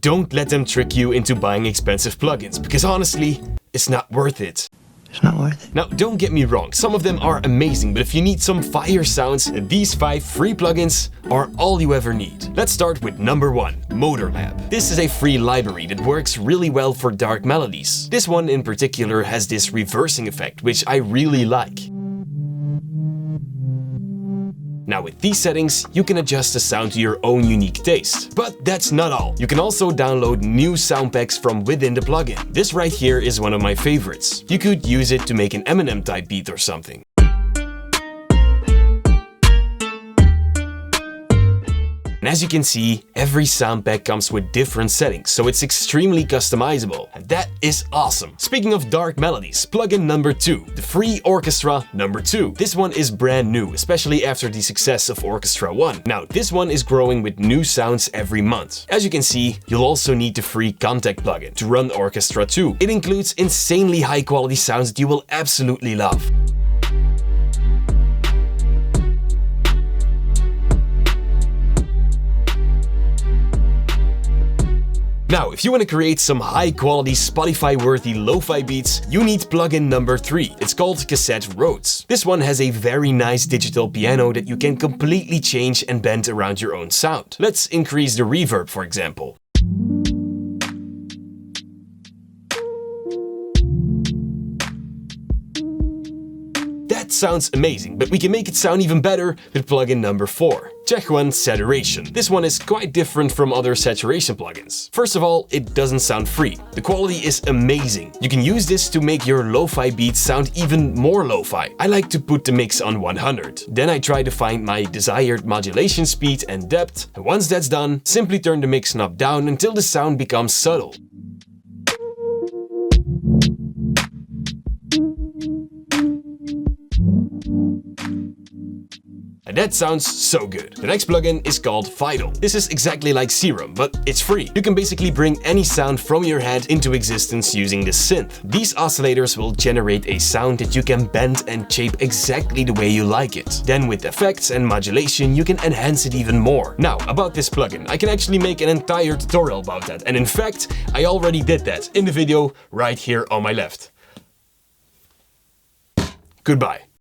don't let them trick you into buying expensive plugins, because honestly, it's not worth it. It's not worth it. Now, don't get me wrong, some of them are amazing, but if you need some fire sounds, these 5 free plugins are all you ever need. Let's start with number 1, Motorlab. This is a free library that works really well for dark melodies. This one in particular has this reversing effect, which I really like. Now with these settings, you can adjust the sound to your own unique taste. But that's not all. You can also download new sound packs from within the plugin. This right here is one of my favorites. You could use it to make an Eminem type beat or something. And as you can see, every sound pack comes with different settings, so it's extremely customizable. And that is awesome. Speaking of dark melodies, plugin number 2, the free Orchestra number 2. This one is brand new, especially after the success of Orchestra 1. Now, this one is growing with new sounds every month. As you can see, you'll also need the free Contact plugin to run Orchestra 2. It includes insanely high quality sounds that you will absolutely love. Now, if you want to create some high-quality Spotify-worthy lo-fi beats, you need plugin number 3. It's called Cassette Roads. This one has a very nice digital piano that you can completely change and bend around your own sound. Let's increase the reverb, for example. That sounds amazing, but we can make it sound even better with plugin number 4. Che1 Saturation. This one is quite different from other saturation plugins. First of all, it doesn't sound free. The quality is amazing. You can use this to make your lo-fi beats sound even more lo-fi. I like to put the mix on 100. Then I try to find my desired modulation speed and depth. And once that's done, simply turn the mix knob down until the sound becomes subtle. And that sounds so good. The next plugin is called Vital. This is exactly like Serum, but it's free. You can basically bring any sound from your head into existence using this synth. These oscillators will generate a sound that you can bend and shape exactly the way you like it. Then with effects and modulation, you can enhance it even more. Now, about this plugin, I can actually make an entire tutorial about that. And in fact, I already did that in the video right here on my left. Goodbye.